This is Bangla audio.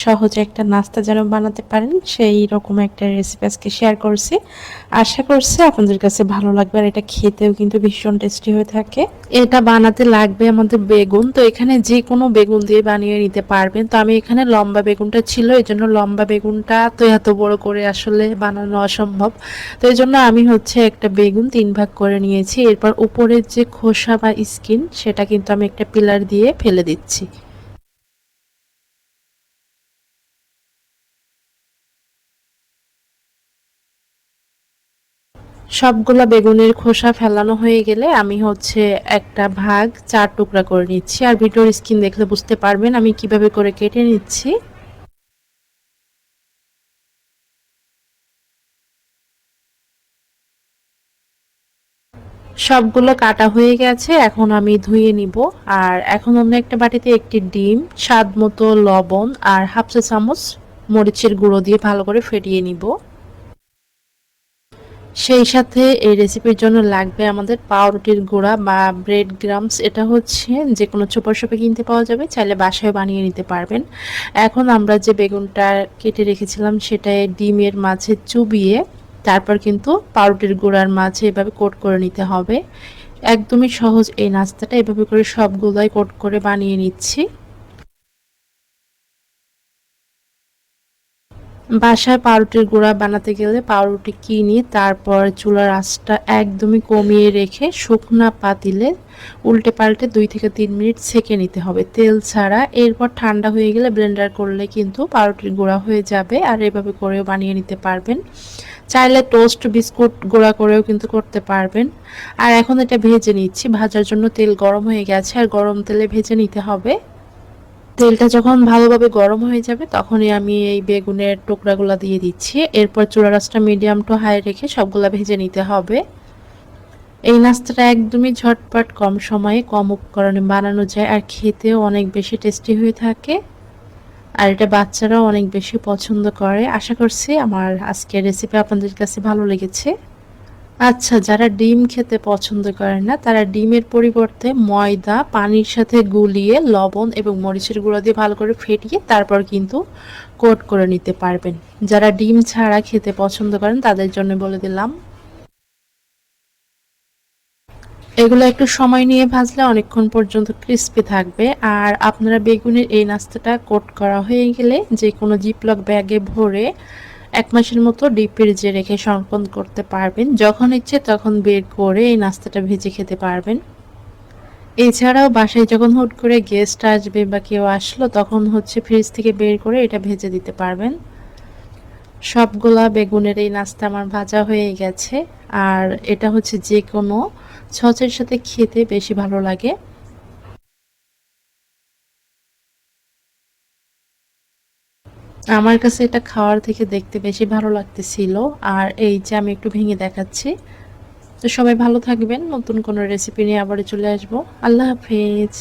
সহজে একটা নাস্তা যেন বানাতে পারেন সেই রকম একটা রেসিপি আজকে শেয়ার করছি। আশা করছি আপনাদের কাছে ভালো লাগবে, আর এটা খেতেও কিন্তু ভীষণ টেস্টি হয়ে থাকে। এটা বানাতে লাগবে আমাদের বেগুন, তো এখানে যে কোনো বেগুন দিয়ে বানিয়ে নিতে পারবেন। তো আমি এখানে লম্বা বেগুনটা ছিল, এই জন্য লম্বা বেগুনটা তো এত বড় করে আসলে বানানো অসম্ভব। তো এই জন্য আমি একটা বেগুন 3 ভাগ করে নিয়েছি। এরপর উপরের যে খোসা বা স্কিন সেটা কিন্তু আমি একটা পিলার দিয়ে ফেলে দিচ্ছি। সবগুলা বেগুনের খোসা ফেলানো হয়ে গেলে আমি একটা ভাগ 4 টুকরা করে নিচ্ছি। আর ভিডিওর স্কিন দেখলে বুঝতে পারবেন আমি কিভাবে করে কেটে নিচ্ছি। সবগুলো কাটা হয়ে গেছে, এখন আমি ধুয়ে নিব। আর এখন অন্য একটা বাটিতে একটি ডিম, স্বাদ মতো লবণ আর হাফ চা চামচ মরিচের গুঁড়ো দিয়ে ভালো করে ফেটিয়ে নিব। সেই সাথে এই রেসিপির জন্য লাগবে আমাদের পাউরুটির গুঁড়া বা ব্রেড গ্রামস। এটা যে কোনো সুপার শপে কিনতে পাওয়া যাবে, চাইলে বাসায় বানিয়ে নিতে পারবেন। এখন আমরা যে বেগুনটা কেটে রেখেছিলাম সেটা ডিমের মাঝে চুবিয়ে তারপর কিন্তু পাউরুটির গুঁড়ার মাঝে এভাবে কোট করে নিতে হবে। একদমই সহজ এই নাস্তাটা, এভাবে করে সবগুলাই কোট করে বানিয়ে নিচ্ছি। বাসায় পাউরুটির গুঁড়া বানাতে গেলে পাউরুটি কিনি, তারপর চুলার আঁচটা একদমই কমিয়ে রেখে শুকনা পাতিলে উল্টে পাল্টে 2 থেকে 3 মিনিট ছেঁকে নিতে হবে তেল ছাড়া। এরপর ঠান্ডা হয়ে গেলে ব্লেন্ডার করলে কিন্তু পাউরুটির গুঁড়া হয়ে যাবে। আর এভাবে করেও বানিয়ে নিতে পারবেন, চাইলে টোস্ট বিস্কুট গুঁড়া করেও কিন্তু করতে পারবেন। আর এখন এটা ভেজে নিচ্ছি, ভাজার জন্য তেল গরম হয়ে গেছে, আর গরম তেলে ভেজে নিতে হবে। তেলটা যখন ভালোভাবে গরম হয়ে যাবে তখনই আমি এই বেগুনের টুকরাগুলো দিয়ে দিচ্ছি। এরপর চুলা রাসটা মিডিয়াম টু হাই রেখে সবগুলা ভেজে নিতে হবে। এই নাস্তাটা একদমই ঝটপট, কম সময়ে কম উপকরণে বানানো যায়, আর খেতেও অনেক বেশি টেস্টি হয়ে থাকে। আর এটা বাচ্চারাও অনেক বেশি পছন্দ করে। আশা করছি আমার আজকের রেসিপি আপনাদের কাছে ভালো লেগেছে। আচ্ছা, যারা ডিম খেতে পছন্দ করেন না তারা ডিমের পরিবর্তে ময়দা পানির সাথে গুলিয়ে লবণ এবং মরিচের গুঁড়া দিয়ে ভালো করে ফেটিয়ে তারপর কিন্তু কোট করে নিতে পারবেন। যারা ডিম ছাড়া খেতে পছন্দ করেন তাদের জন্য বলে দিলাম। এগুলো একটু সময় নিয়ে ভাজলে অনেকক্ষণ পর্যন্ত ক্রিস্পি থাকবে। আর আপনারা বেগুনের এই নাস্তাটা কোট করা হয়ে গেলে যে কোনো জিপলক ব্যাগে ভরে 1 মাসের মতো ডিপ ফ্রিজে রেখে সংরক্ষণ করতে পারবেন। যখন ইচ্ছে তখন বের করে এই নাস্তাটা ভেজে খেতে পারবেন। এছাড়াও বাসায় যখন হুট করে গেস্ট আসবে বা কেউ আসলো তখন ফ্রিজ থেকে বের করে এটা ভেজে দিতে পারবেন। সবগুলা বেগুনের এই নাস্তা আমার ভাজা হয়ে গেছে। আর এটা যে কোনো সসের সাথে খেতে বেশি ভালো লাগে। আমার কাছে এটা খাওয়ার থেকে দেখতে বেশি ভালো লাগতেছিল। আর এই যে আমি একটু ভেঙে দেখাচ্ছি। তো সবাই ভালো থাকবেন, নতুন কোনো রেসিপি নিয়ে আবার চলে আসবো। আল্লাহ হাফেজ।